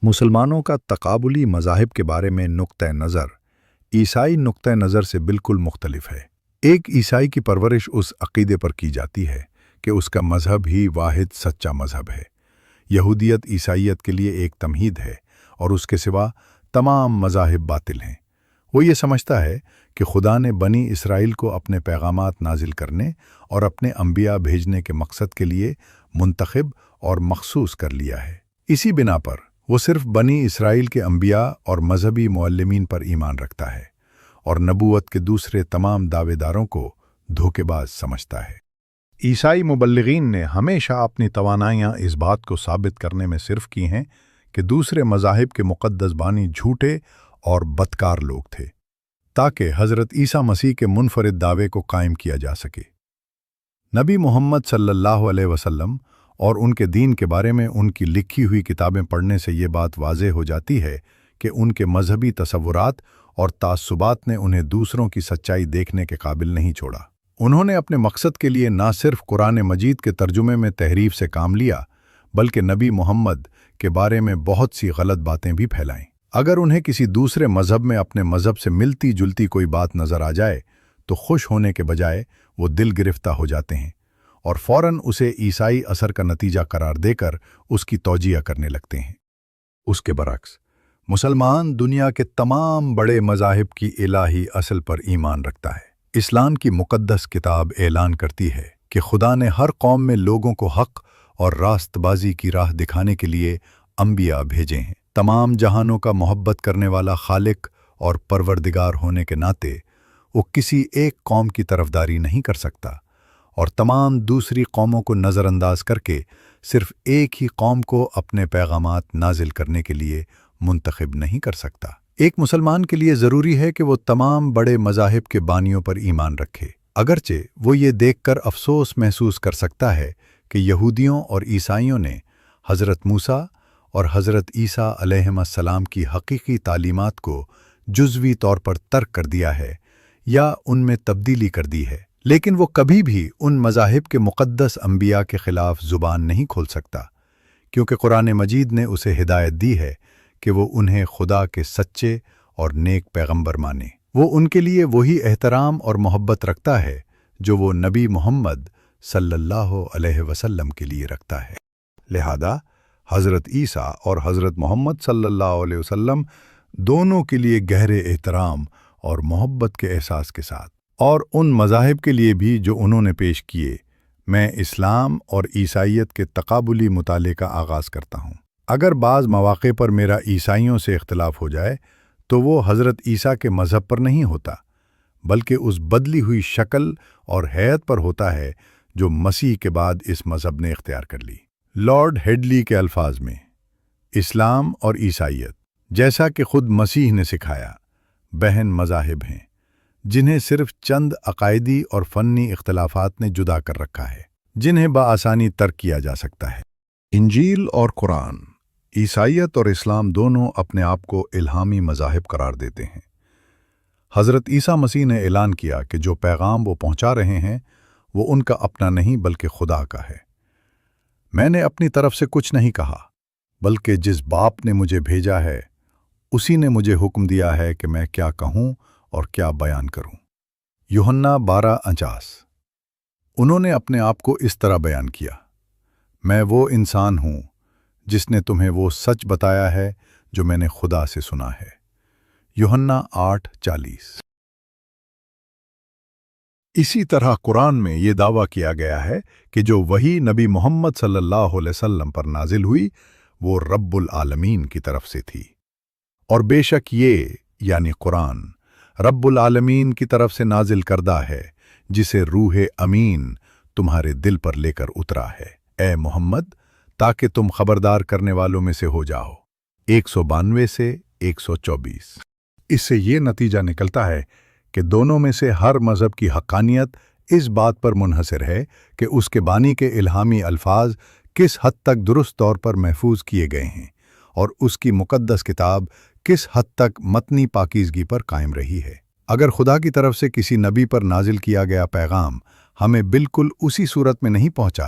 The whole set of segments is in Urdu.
مسلمانوں کا تقابلی مذاہب کے بارے میں نقطۂ نظر عیسائی نقطۂ نظر سے بالکل مختلف ہے۔ ایک عیسائی کی پرورش اس عقیدے پر کی جاتی ہے کہ اس کا مذہب ہی واحد سچا مذہب ہے۔ یہودیت عیسائیت کے لیے ایک تمہید ہے اور اس کے سوا تمام مذاہب باطل ہیں۔ وہ یہ سمجھتا ہے کہ خدا نے بنی اسرائیل کو اپنے پیغامات نازل کرنے اور اپنے انبیاء بھیجنے کے مقصد کے لیے منتخب اور مخصوص کر لیا ہے۔ اسی بنا پر وہ صرف بنی اسرائیل کے انبیاء اور مذہبی معلمین پر ایمان رکھتا ہے اور نبوت کے دوسرے تمام دعوے داروں کو دھوکے باز سمجھتا ہے۔ عیسائی مبلغین نے ہمیشہ اپنی توانائیاں اس بات کو ثابت کرنے میں صرف کی ہیں کہ دوسرے مذاہب کے مقدس بانی جھوٹے اور بدکار لوگ تھے، تاکہ حضرت عیسیٰ مسیح کے منفرد دعوے کو قائم کیا جا سکے۔ نبی محمد صلی اللہ علیہ وسلم اور ان کے دین کے بارے میں ان کی لکھی ہوئی کتابیں پڑھنے سے یہ بات واضح ہو جاتی ہے کہ ان کے مذہبی تصورات اور تعصبات نے انہیں دوسروں کی سچائی دیکھنے کے قابل نہیں چھوڑا۔ انہوں نے اپنے مقصد کے لیے نہ صرف قرآن مجید کے ترجمے میں تحریف سے کام لیا، بلکہ نبی محمد کے بارے میں بہت سی غلط باتیں بھی پھیلائیں۔ اگر انہیں کسی دوسرے مذہب میں اپنے مذہب سے ملتی جلتی کوئی بات نظر آ جائے تو خوش ہونے کے بجائے وہ دل گرفتہ ہو جاتے ہیں اور فوراً اسے عیسائی اثر کا نتیجہ قرار دے کر اس کی توجیہ کرنے لگتے ہیں۔ اس کے برعکس مسلمان دنیا کے تمام بڑے مذاہب کی الہی اصل پر ایمان رکھتا ہے۔ اسلام کی مقدس کتاب اعلان کرتی ہے کہ خدا نے ہر قوم میں لوگوں کو حق اور راست بازی کی راہ دکھانے کے لیے انبیاء بھیجے ہیں۔ تمام جہانوں کا محبت کرنے والا خالق اور پروردگار ہونے کے ناطے وہ کسی ایک قوم کی طرفداری نہیں کر سکتا اور تمام دوسری قوموں کو نظر انداز کر کے صرف ایک ہی قوم کو اپنے پیغامات نازل کرنے کے لیے منتخب نہیں کر سکتا۔ ایک مسلمان کے لیے ضروری ہے کہ وہ تمام بڑے مذاہب کے بانیوں پر ایمان رکھے، اگرچہ وہ یہ دیکھ کر افسوس محسوس کر سکتا ہے کہ یہودیوں اور عیسائیوں نے حضرت موسیٰ اور حضرت عیسیٰ علیہ السلام کی حقیقی تعلیمات کو جزوی طور پر ترک کر دیا ہے یا ان میں تبدیلی کر دی ہے، لیکن وہ کبھی بھی ان مذاہب کے مقدس انبیاء کے خلاف زبان نہیں کھول سکتا، کیونکہ قرآن مجید نے اسے ہدایت دی ہے کہ وہ انہیں خدا کے سچے اور نیک پیغمبر مانے۔ وہ ان کے لیے وہی احترام اور محبت رکھتا ہے جو وہ نبی محمد صلی اللہ علیہ وسلم کے لیے رکھتا ہے۔ لہذا حضرت عیسیٰ اور حضرت محمد صلی اللہ علیہ وسلم دونوں کے لیے گہرے احترام اور محبت کے احساس کے ساتھ، اور ان مذاہب کے لیے بھی جو انہوں نے پیش کیے، میں اسلام اور عیسائیت کے تقابلی مطالعے کا آغاز کرتا ہوں۔ اگر بعض مواقع پر میرا عیسائیوں سے اختلاف ہو جائے تو وہ حضرت عیسیٰ کے مذہب پر نہیں ہوتا، بلکہ اس بدلی ہوئی شکل اور حیت پر ہوتا ہے جو مسیح کے بعد اس مذہب نے اختیار کر لی۔ لارڈ ہیڈلی کے الفاظ میں، اسلام اور عیسائیت، جیسا کہ خود مسیح نے سکھایا، بہن مذاہب ہیں جنہیں صرف چند عقائدی اور فنی اختلافات نے جدا کر رکھا ہے، جنہیں بآسانی ترک کیا جا سکتا ہے۔ انجیل اور قرآن، عیسائیت اور اسلام دونوں اپنے آپ کو الہامی مذاہب قرار دیتے ہیں۔ حضرت عیسیٰ مسیح نے اعلان کیا کہ جو پیغام وہ پہنچا رہے ہیں وہ ان کا اپنا نہیں بلکہ خدا کا ہے۔ میں نے اپنی طرف سے کچھ نہیں کہا، بلکہ جس باپ نے مجھے بھیجا ہے اسی نے مجھے حکم دیا ہے کہ میں کیا کہوں اور کیا بیان کروں۔ یوحنا 12:49۔ انہوں نے اپنے آپ کو اس طرح بیان کیا، میں وہ انسان ہوں جس نے تمہیں وہ سچ بتایا ہے جو میں نے خدا سے سنا ہے۔ یوحنا 8:40۔ اسی طرح قرآن میں یہ دعویٰ کیا گیا ہے کہ جو وحی نبی محمد صلی اللہ علیہ وسلم پر نازل ہوئی وہ رب العالمین کی طرف سے تھی، اور بے شک یہ یعنی قرآن رب العالمین کی طرف سے نازل کردہ ہے جسے روح امین تمہارے دل پر لے کر اترا ہے، اے محمد، تاکہ تم خبردار کرنے والوں میں سے ہو جاؤ۔ 192 سے 124۔ اس سے یہ نتیجہ نکلتا ہے کہ دونوں میں سے ہر مذہب کی حقانیت اس بات پر منحصر ہے کہ اس کے بانی کے الہامی الفاظ کس حد تک درست طور پر محفوظ کیے گئے ہیں اور اس کی مقدس کتاب کس حد تک متنی پاکیزگی پر قائم رہی ہے۔ اگر خدا کی طرف سے کسی نبی پر نازل کیا گیا پیغام ہمیں بالکل اسی صورت میں نہیں پہنچا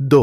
2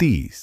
30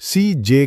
C.J.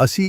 80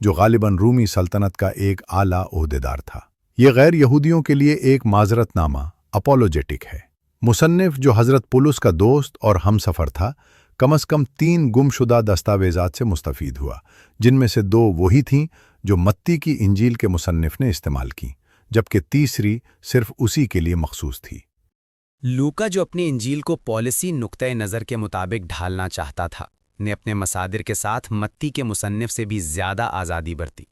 جو غالباً رومی سلطنت کا ایک اعلیٰ عہدیدار تھا۔ یہ غیر یہودیوں کے لیے ایک معذرت نامہ اپولوجیٹک ہے۔ مصنف، جو حضرت پولس کا دوست اور ہم سفر تھا، کم از کم 3 گم شدہ دستاویزات سے مستفید ہوا، جن میں سے 2 وہی تھیں جو متی کی انجیل کے مصنف نے استعمال کیں، جبکہ تیسری صرف اسی کے لیے مخصوص تھی۔ لوکا، جو اپنی انجیل کو پالیسی نقطۂ نظر کے مطابق ڈھالنا چاہتا تھا، نے اپنے مصادر کے ساتھ متی کے مصنف سے بھی زیادہ آزادی برتی۔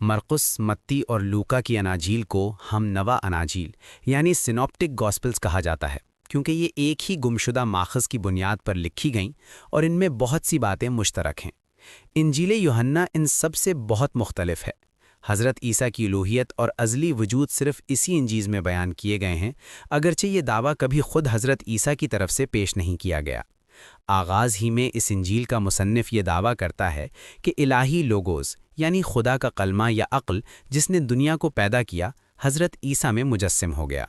مرقس، متی اور لوکا کی اناجیل کو ہم نوا اناجیل یعنی سینوپٹک گاسپلز کہا جاتا ہے، کیونکہ یہ ایک ہی گمشدہ ماخذ کی بنیاد پر لکھی گئیں اور ان میں بہت سی باتیں مشترک ہیں۔ انجیل یوحنا ان سب سے بہت مختلف ہے۔ حضرت عیسیٰ کی الوہیت اور ازلی وجود صرف اسی انجیل میں بیان کیے گئے ہیں، اگرچہ یہ دعویٰ کبھی خود حضرت عیسیٰ کی طرف سے پیش نہیں کیا گیا۔ آغاز ہی میں اس انجیل کا مصنف یہ دعویٰ کرتا ہے کہ الہی لوگوز یعنی خدا کا کلمہ یا عقل، جس نے دنیا کو پیدا کیا، حضرت عیسیٰ میں مجسم ہو گیا۔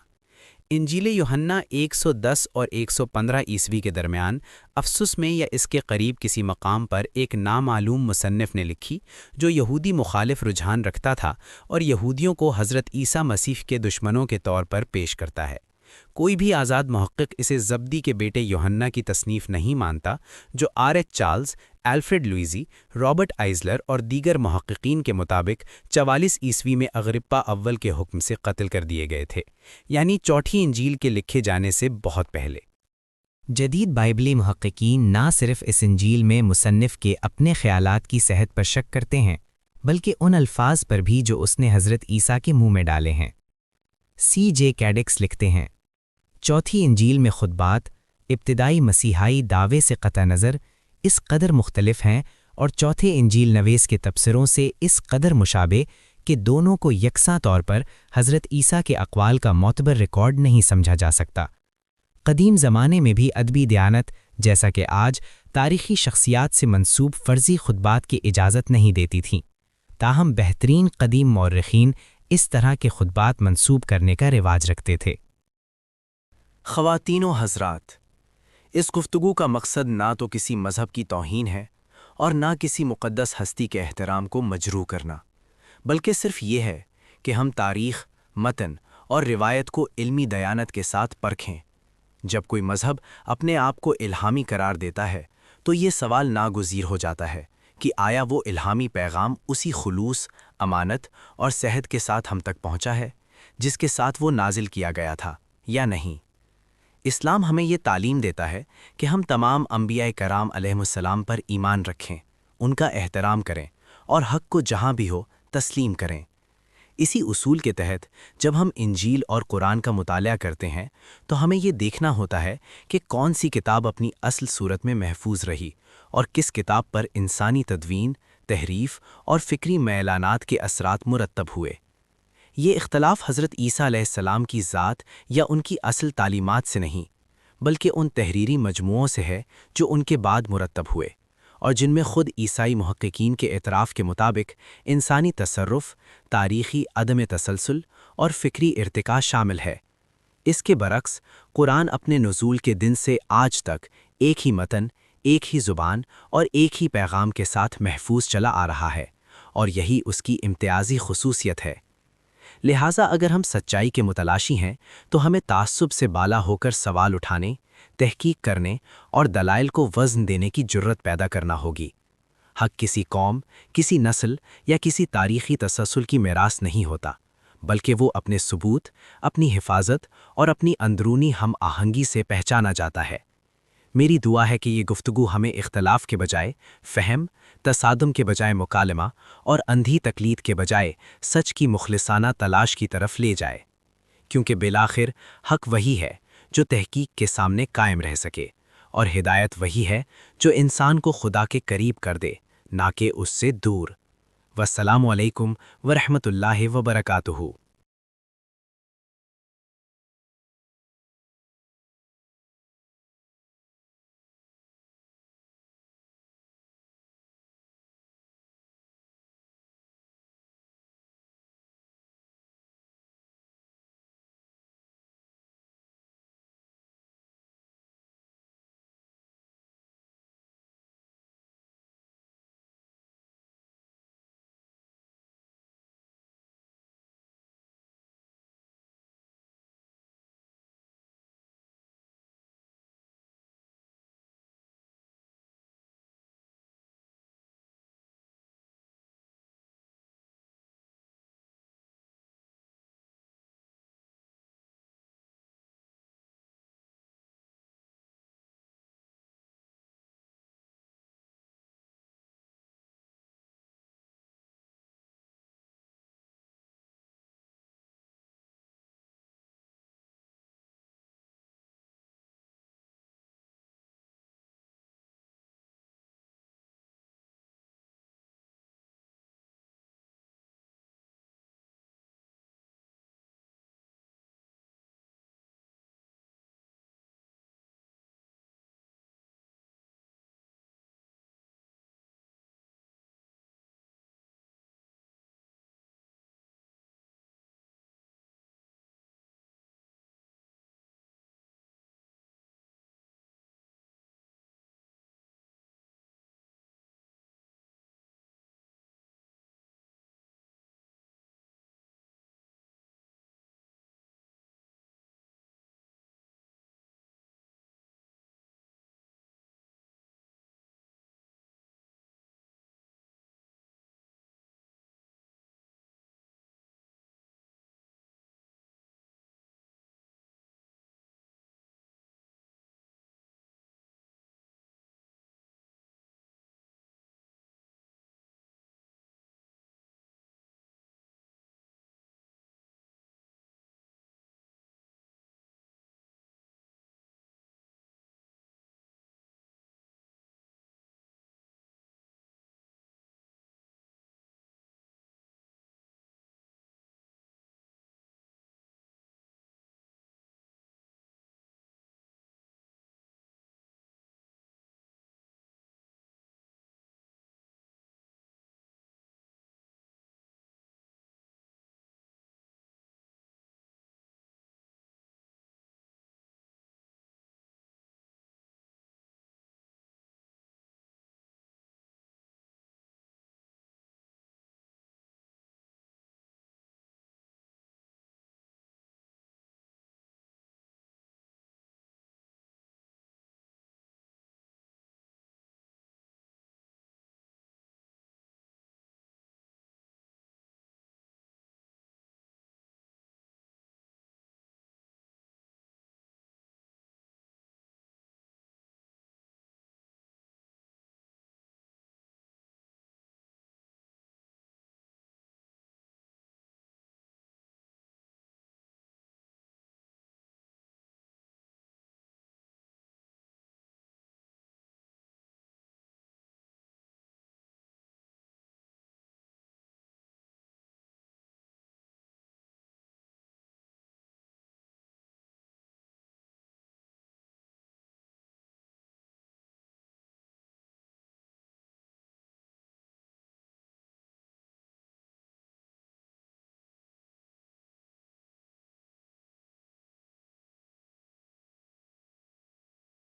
انجیل یوحنا 110 اور 115 عیسوی کے درمیان افسس میں یا اس کے قریب کسی مقام پر ایک نامعلوم مصنف نے لکھی، جو یہودی مخالف رجحان رکھتا تھا اور یہودیوں کو حضرت عیسیٰ مسیح کے دشمنوں کے طور پر پیش کرتا ہے۔ کوئی بھی آزاد محقق اسے زبدی کے بیٹے یوحنا کی تصنیف نہیں مانتا، جو R H Charles, Alfred Loisy, Robert Eisler اور دیگر محققین کے مطابق 44 عیسوی میں اغرپا اول کے حکم سے قتل کر دیے گئے تھے، یعنی چوتھی انجیل کے لکھے جانے سے بہت پہلے۔ جدید بائبلی محققین نہ صرف اس انجیل میں مصنف کے اپنے خیالات کی صحت پر شک کرتے ہیں، بلکہ ان الفاظ پر بھی جو اس نے حضرت عیسیٰ کے منہ میں ڈالے ہیں۔ سی جے کیڈکس لکھتے ہیں، چوتھی انجیل میں خطبات ابتدائی مسیحائی دعوے سے قطع نظر اس قدر مختلف ہیں اور چوتھے انجیل نویس کے تبصروں سے اس قدر مشابہ کہ دونوں کو یکساں طور پر حضرت عیسیٰ کے اقوال کا معتبر ریکارڈ نہیں سمجھا جا سکتا۔ قدیم زمانے میں بھی ادبی دیانت، جیسا کہ آج، تاریخی شخصیات سے منسوب فرضی خطبات کی اجازت نہیں دیتی تھیں، تاہم بہترین قدیم مورخین اس طرح کے خطبات منسوب کرنے کا رواج رکھتے تھے۔ خواتین و حضرات، اس گفتگو کا مقصد نہ تو کسی مذہب کی توہین ہے اور نہ کسی مقدس ہستی کے احترام کو مجروح کرنا، بلکہ صرف یہ ہے کہ ہم تاریخ، متن اور روایت کو علمی دیانت کے ساتھ پرکھیں۔ جب کوئی مذہب اپنے آپ کو الہامی قرار دیتا ہے تو یہ سوال ناگزیر ہو جاتا ہے کہ آیا وہ الہامی پیغام اسی خلوص، امانت اور صحت کے ساتھ ہم تک پہنچا ہے جس کے ساتھ وہ نازل کیا گیا تھا یا نہیں۔ اسلام ہمیں یہ تعلیم دیتا ہے کہ ہم تمام انبیاء کرام علیہم السلام پر ایمان رکھیں، ان کا احترام کریں اور حق کو جہاں بھی ہو تسلیم کریں۔ اسی اصول کے تحت جب ہم انجیل اور قرآن کا مطالعہ کرتے ہیں تو ہمیں یہ دیکھنا ہوتا ہے کہ کون سی کتاب اپنی اصل صورت میں محفوظ رہی اور کس کتاب پر انسانی تدوین، تحریف اور فکری میلانات کے اثرات مرتب ہوئے۔ یہ اختلاف حضرت عیسیٰ علیہ السلام کی ذات یا ان کی اصل تعلیمات سے نہیں، بلکہ ان تحریری مجموعوں سے ہے جو ان کے بعد مرتب ہوئے، اور جن میں خود عیسائی محققین کے اعتراف کے مطابق انسانی تصرف، تاریخی عدم تسلسل اور فکری ارتقاء شامل ہے۔ اس کے برعکس قرآن اپنے نزول کے دن سے آج تک ایک ہی متن، ایک ہی زبان اور ایک ہی پیغام کے ساتھ محفوظ چلا آ رہا ہے، اور یہی اس کی امتیازی خصوصیت ہے۔ لہٰذا اگر ہم سچائی کے متلاشی ہیں تو ہمیں تعصب سے بالا ہو کر سوال اٹھانے، تحقیق کرنے اور دلائل کو وزن دینے کی جرت پیدا کرنا ہوگی۔ حق کسی قوم، کسی نسل یا کسی تاریخی تسلسل کی میراث نہیں ہوتا، بلکہ وہ اپنے ثبوت، اپنی حفاظت اور اپنی اندرونی ہم آہنگی سے پہچانا جاتا ہے۔ میری دعا ہے کہ یہ گفتگو ہمیں اختلاف کے بجائے فہم، تصادم کے بجائے مکالمہ اور اندھی تقلید کے بجائے سچ کی مخلصانہ تلاش کی طرف لے جائے، کیونکہ بالآخر حق وہی ہے جو تحقیق کے سامنے قائم رہ سکے، اور ہدایت وہی ہے جو انسان کو خدا کے قریب کر دے، نہ کہ اس سے دور۔ والسلام علیکم ورحمۃ اللہ وبرکاتہ۔